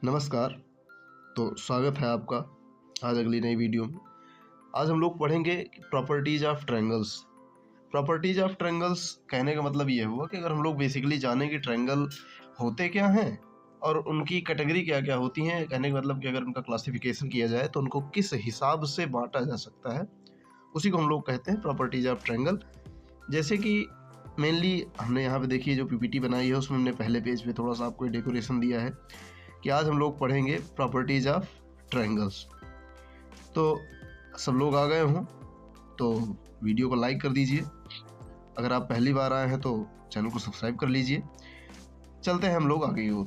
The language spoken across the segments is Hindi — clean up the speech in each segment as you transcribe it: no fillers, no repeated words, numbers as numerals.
नमस्कार। तो स्वागत है आपका आज अगली नई वीडियो में। आज हम लोग पढ़ेंगे properties of triangles. Properties of triangles कहने का मतलब ये हुआ कि अगर हम लोग बेसिकली जाने कि ट्रायंगल होते क्या हैं और उनकी कैटेगरी क्या क्या होती हैं, कहने का मतलब कि अगर उनका क्लासिफिकेशन किया जाए तो उनको किस हिसाब से बांटा जा सकता है, उसी को हम लोग कहते हैं प्रॉपर्टीज ऑफ ट्रायंगल। जैसे कि मेनली हमने यहाँ पे देखिए जो पीपीटी बनाई है उसमें हमने पहले पेज पे थोड़ा सा आपको डेकोरेशन दिया है कि आज हम लोग पढ़ेंगे प्रॉपर्टीज ऑफ ट्रायंगल्स। तो सब लोग आ गए हों तो वीडियो को लाइक कर दीजिए। अगर आप पहली बार आए हैं तो चैनल को सब्सक्राइब कर लीजिए। चलते हैं हम लोग आगे की ओर।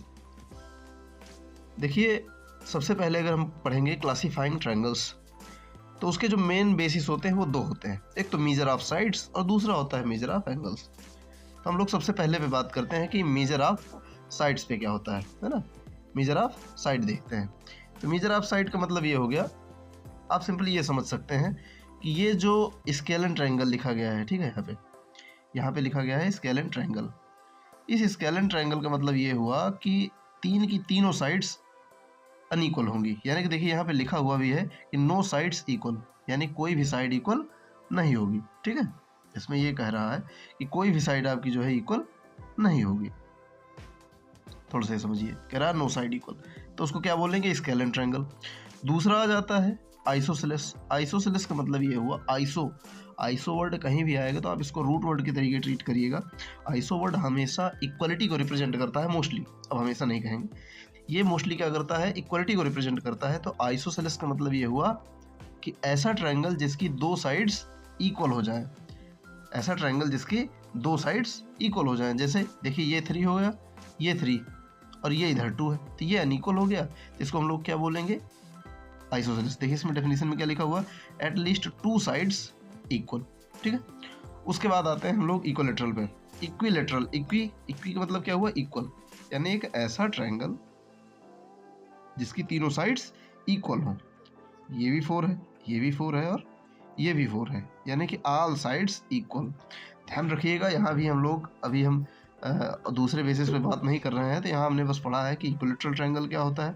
देखिए, सबसे पहले अगर हम पढ़ेंगे क्लासीफाइंग ट्रायंगल्स तो उसके जो मेन बेसिस होते हैं वो दो होते हैं, एक तो मेजर ऑफ साइड्स और दूसरा होता है मेजर ऑफ एंगल्स। तो हम लोग सबसे पहले पे बात करते हैं कि मेजर ऑफ साइड्स पे क्या होता है ना। मेजर ऑफ साइड देखते हैं। तो मेजर ऑफ साइड का मतलब ये हो गया, आप सिंपली ये समझ सकते हैं कि ये जो स्केलन ट्रायंगल लिखा गया है, ठीक है, यहाँ पे लिखा गया है स्केलन ट्रायंगल। इस स्केलन ट्रायंगल का मतलब ये हुआ कि तीन की तीनों साइड्स अनइक्वल होंगी। यानी कि देखिए यहाँ पे लिखा हुआ भी है कि नो साइड्स इक्वल, यानी कोई भी साइड इक्वल नहीं होगी। ठीक है, इसमें ये कह रहा है कि कोई भी साइड आपकी जो है इक्वल नहीं होगी। थोड़ा सा समझिए, कह रहा है नो साइड इक्वल, तो उसको क्या बोलेंगे, स्केलन ट्रायंगल। दूसरा आ जाता है आइसोसेलेस। आइसोसेलेस का मतलब ये हुआ, आइसो वर्ड कहीं भी आएगा तो आप इसको रूट वर्ड के तरीके ट्रीट करिएगा। आइसो वर्ड हमेशा इक्वलिटी को रिप्रेजेंट करता है मोस्टली, अब हमेशा नहीं कहेंगे, ये मोस्टली क्या करता है, इक्वलिटी को रिप्रेजेंट करता है। तो आइसोसेलेस का मतलब ये हुआ कि ऐसा ट्रायंगल जिसकी दो साइड्स इक्वल हो जाए, ऐसा ट्रायंगल जिसकी दो साइड्स इक्वल हो जाए। जैसे देखिए ये 3 हो गया, ये 3 और ये इधर 2 है, तो ये अनइक्वल हो गया, इसको हम लोग क्या बोलेंगे, आइसोसेलेस। देखिए इसमें डेफिनेशन में क्या लिखा हुआ, एट लीस्ट 2 साइड्स इक्वल। ठीक है, उसके बाद आते हैं हम लोग इक्विलेटरल पे। इक्विलेटरल, इक्वी का मतलब क्या हुआ, इक्वल, यानी एक ऐसा ट्रायंगल जिसकी तीनों साइड्स इक्वल हो। ये भी 4 है, ये भी 4 है और ये भी 4 है, यानी कि ऑल साइड्स इक्वल। ध्यान रखिएगा, यहाँ भी हम लोग अभी हम दूसरे बेसिस पे बात नहीं कर रहे हैं, तो यहाँ हमने बस पढ़ा है कि इक्विलेटरल ट्रायंगल क्या होता है,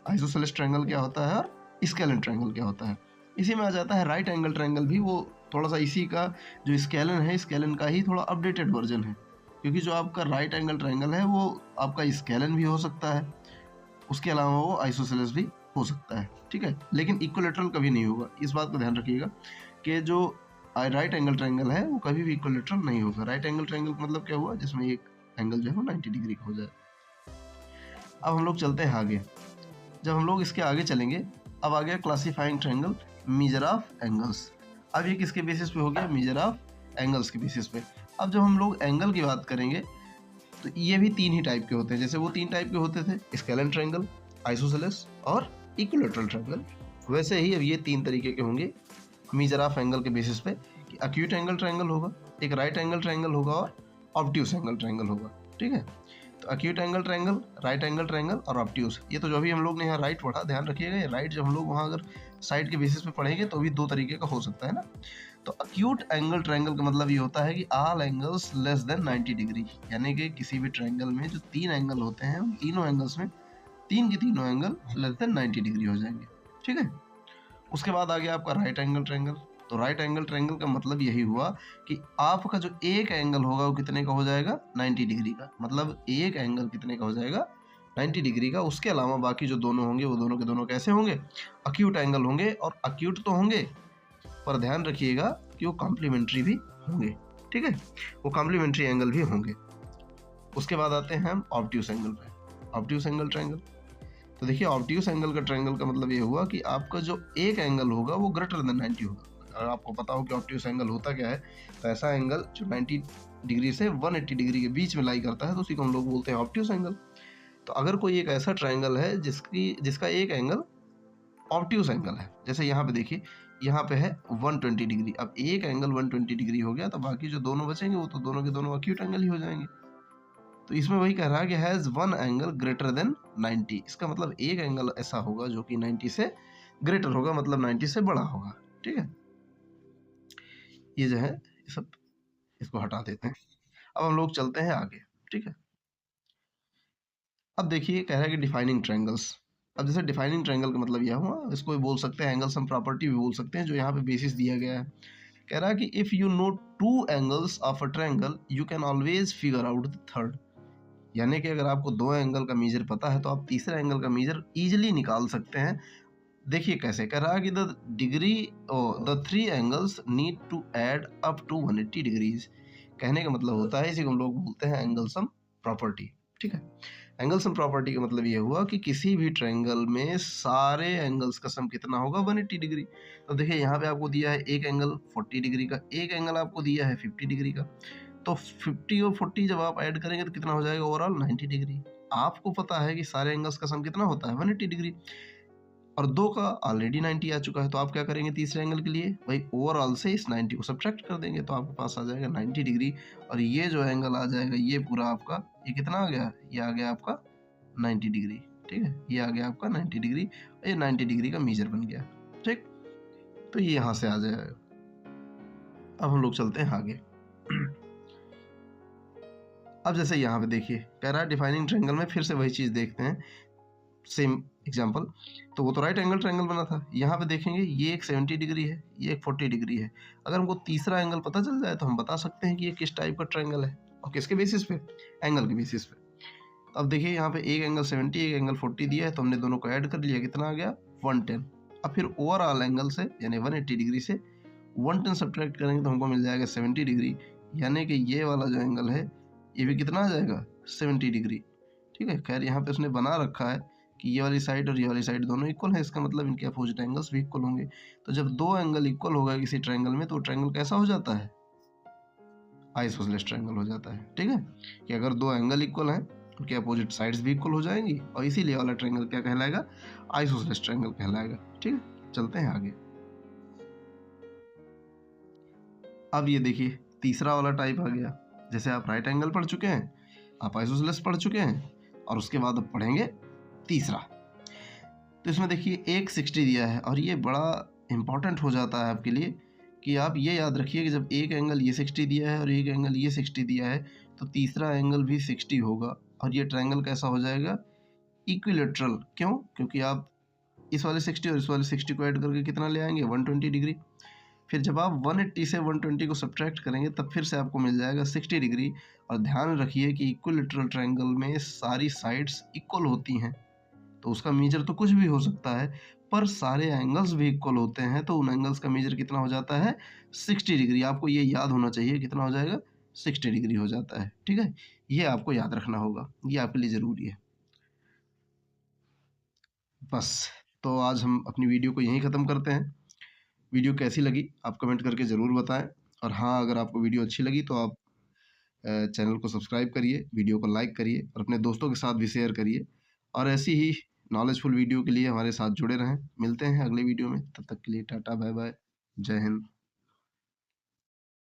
आइसोसेलेस ट्रायंगल क्या होता है और स्केलन ट्रायंगल क्या होता है। इसी में आ जाता है राइट एंगल ट्रायंगल भी, वो थोड़ा सा इसी का जो स्केलन है, स्केलन का ही थोड़ा अपडेटेड वर्जन है, क्योंकि जो आपका राइट एंगल ट्रायंगल है वो आपका स्केलन भी हो सकता है, उसके अलावा वो आइसोसेलेस भी हो सकता है। ठीक है, लेकिन इक्विलेटरल कभी नहीं होगा, इस बात का ध्यान रखिएगा कि जो राइट एंगल ट्रायंगल है वो कभी भी इक्विलेटरल नहीं होगा। राइट एंगल ट्रायंगल का मतलब क्या हुआ, जिसमें एक एंगल जो है वो 90 डिग्री का हो जाए। अब हम लोग चलते हैं आगे। जब हम लोग इसके आगे चलेंगे, अब आ गया classifying triangle, measure of angles. अब ये किसके बेसिस पे हो गया, मेजर ऑफ एंगल्स के बेसिस पे। अब जब हम लोग एंगल की बात करेंगे तो ये भी 3 ही टाइप के होते हैं, जैसे वो 3 टाइप के होते थे, स्केलन ट्रायंगल, आइसोसेलेस और इक्विलेटरल ट्रायंगल। वैसे ही अब ये 3 तरीके के होंगे मेजर ऑफ एंगल के बेसिस पे, कि अक्यूट एंगल ट्रायंगल होगा, एक राइट एंगल ट्रायंगल होगा और ऑब्ट्यूस एंगल ट्रायंगल होगा। ठीक है, तो acute angle triangle, right angle triangle और ऑब्ट्यूस, ये तो जो भी हम लोग ने यहाँ राइट पढ़ा, ध्यान रखिएगा ये राइट जब हम लोग वहाँ अगर साइड के बेसिस पे पढ़ेंगे तो भी 2 तरीके का हो सकता है ना। तो अक्यूट एंगल ट्रायंगल का मतलब ये होता है कि all angles less than 90 degree, यानी कि किसी भी ट्रायंगल में जो 3 एंगल होते हैं उन तीनों एंगल्स में 3 के तीनों एंगल लेस देन 90 डिग्री हो जाएंगे। ठीक है, उसके बाद आ गया आपका राइट एंगल ट्रायंगल। तो राइट एंगल ट्रायंगल का मतलब यही हुआ कि आपका जो एक एंगल होगा वो कितने का हो जाएगा, 90 डिग्री का। मतलब एक एंगल कितने का हो जाएगा, 90 डिग्री का। उसके अलावा बाकी जो दोनों होंगे वो दोनों के दोनों कैसे होंगे, अक्यूट एंगल होंगे। और अक्यूट तो होंगे, पर ध्यान रखिएगा कि वो कॉम्प्लीमेंट्री भी होंगे। ठीक है, वो कॉम्प्लीमेंट्री एंगल भी होंगे। उसके बाद आते हैं हम ऑब्ट्यूस एंगल पे, ऑब्ट्यूस एंगल ट्रायंगल। तो देखिए ऑब्ट्यूस एंगल का ट्रायंगल का मतलब ये हुआ कि आपका जो एक एंगल होगा वो ग्रेटर देन 90 होगा। अगर आपको पता हो कि ऑब्ट्यूस एंगल होता क्या है, तो ऐसा एंगल जो 90 डिग्री से 180 डिग्री के बीच में लाई करता है, तो उसी को हम लोग बोलते हैं ऑब्ट्यूस एंगल। तो अगर कोई एक ऐसा ट्रायंगल है जिसका एक एंगल ऑब्ट्यूस एंगल है, जैसे यहाँ पे देखिए, यहाँ पे है 120 डिग्री, अब एक एंगल 120 डिग्री हो गया, तो बाकी जो दोनों बचेंगे वो तो दोनों के दोनों अक्यूट एंगल ही हो जाएंगे। तो इसमें वही कह रहा है कि has one angle greater than 90, इसका मतलब एक एंगल ऐसा होगा जो कि 90 से ग्रेटर होगा, मतलब 90 से बड़ा होगा। ठीक है, ये जो है ये सब इसको हटा देते हैं। अब हम लोग चलते हैं आगे। ठीक है, अब देखिए कह रहा है कि डिफाइनिंग ट्रायंगल्स। अब जैसे डिफाइनिंग ट्रायंगल का मतलब यह हुआ, इसको भी बोल सकते हैं एंगल सम प्रॉपर्टी भी बोल सकते हैं, जो यहाँ पे बेसिस दिया गया है। कह रहा है कि if you know 2 angles of a triangle you can always figure out the third. यानी कि अगर आपको 2 एंगल का मेजर पता है तो आप तीसरे एंगल का मेजर इजीली निकाल सकते हैं। देखिए कैसे, कह रहा है कि the 3 angles need to add up to 180 degrees. कहने का मतलब होता है, इसी को हम लोग बोलते हैं एंगल सम प्रॉपर्टी। ठीक है, एंगल सम प्रॉपर्टी का मतलब ये हुआ कि किसी भी ट्रायंगल में सारे एंगल्स का सम कितना होगा, 180 डिग्री। तो देखिए यहाँ पे आपको दिया है एक एंगल 40 डिग्री का, एक एंगल आपको दिया है 50 डिग्री का। तो 50 और 40 जब आप ऐड करेंगे तो कितना हो जाएगा, ओवरऑल 90 डिग्री। आपको पता है कि सारे एंगल्स का सम कितना होता है, 180 डिग्री, और 2 का ऑलरेडी 90 आ चुका है। तो आप क्या करेंगे तीसरे एंगल के लिए, भाई ओवरऑल से इस 90 को सब्ट्रैक्ट कर देंगे, तो आपके पास आ जाएगा 90 डिग्री। और ये जो एंगल आ जाएगा ये पूरा आपका, ये कितना आ गया, ये आ गया आपका 90 डिग्री। ठीक है, ये आ गया आपका 90 डिग्री, ये 90 डिग्री का मेजर बन गया। ठीक, तो ये यहाँ से आ जाएगा। अब हम लोग चलते हैं आगे। अब जैसे यहाँ पे देखिए, कह रहा है डिफाइनिंग ट्रायंगल में फिर से वही चीज़ देखते हैं, सेम एग्जाम्पल। तो वो तो राइट एंगल ट्रायंगल बना था, यहाँ पे देखेंगे ये एक 70 डिग्री है, ये एक 40 डिग्री है। अगर हमको तीसरा एंगल पता चल जाए तो हम बता सकते हैं कि ये किस टाइप का ट्रायंगल है, और किसके बेसिस पे, एंगल के बेसिस पे। तो अब देखिए यहाँ पे एक एंगल 70, एक एंगल 40 दिया है, तो हमने दोनों को ऐड कर लिया, कितना आ गया 110। अब फिर ओवरऑल एंगल से यानी 180 डिग्री से 110 सब्ट्रैक्ट करेंगे तो हमको मिल जाएगा 70 डिग्री। यानी कि ये वाला जो एंगल है ये भी कितना आ जाएगा, 70 डिग्री। ठीक है, खैर यहाँ पे उसने बना रखा है कि ये वाली साइड और ये वाली साइड दोनों इक्वल है, इसका मतलब इनके अपोजिट एंगल्स भी इक्वल होंगे। तो जब 2 एंगल इक्वल होगा किसी ट्रायंगल में तो ट्रायंगल कैसा हो जाता है, आइसोसेलेस ट्रायंगल हो जाता है। ठीक है, कि अगर 2 एंगल इक्वल हैं उनके अपोजिट साइड्स भी इक्वल हो जाएंगी, और इसीलिए वाला ट्रायंगल क्या कहलाएगा, आइसोसेलेस ट्रायंगल कहलाएगा। ठीक है, चलते हैं आगे। अब ये देखिए तीसरा वाला टाइप आ गया। जैसे आप राइट एंगल पढ़ चुके हैं, आप आइसोसेलेस पढ़ चुके हैं, और उसके बाद अब पढ़ेंगे तीसरा। तो इसमें देखिए एक 60 दिया है, और ये बड़ा इंपॉर्टेंट हो जाता है आपके लिए कि आप ये याद रखिए कि जब एक एंगल ये 60 दिया है और एक एंगल ये 60 दिया है तो तीसरा एंगल भी 60 होगा, और ये ट्रायंगल कैसा हो जाएगा, इक्विलेटरल। क्यों, क्योंकि आप इस वाले 60 और इस वाले 60 को ऐड करके कितना ले आएंगे, 120 डिग्री। फिर जब आप 180 से 120 को सब्ट्रैक्ट करेंगे तब फिर से आपको मिल जाएगा 60 डिग्री। और ध्यान रखिए कि इक्विलेटरल ट्रायंगल में सारी साइड्स इक्वल होती हैं, तो उसका मेजर तो कुछ भी हो सकता है, पर सारे एंगल्स भी इक्वल होते हैं, तो उन एंगल्स का मेजर कितना हो जाता है, 60 डिग्री। आपको ये याद होना चाहिए, कितना हो जाएगा, 60 डिग्री हो जाता है। ठीक है, ये आपको याद रखना होगा, ये आपके लिए ज़रूरी है। बस, तो आज हम अपनी वीडियो को यहीं ख़त्म करते हैं। वीडियो कैसी लगी आप कमेंट करके ज़रूर बताएं, और हाँ, अगर आपको वीडियो अच्छी लगी तो आप चैनल को सब्सक्राइब करिए, वीडियो को लाइक करिए, और अपने दोस्तों के साथ भी शेयर करिए। और ऐसी ही नॉलेजफुल वीडियो के लिए हमारे साथ जुड़े रहें। मिलते हैं अगले वीडियो में, तब तक के लिए टाटा बाय बाय, जय हिंद।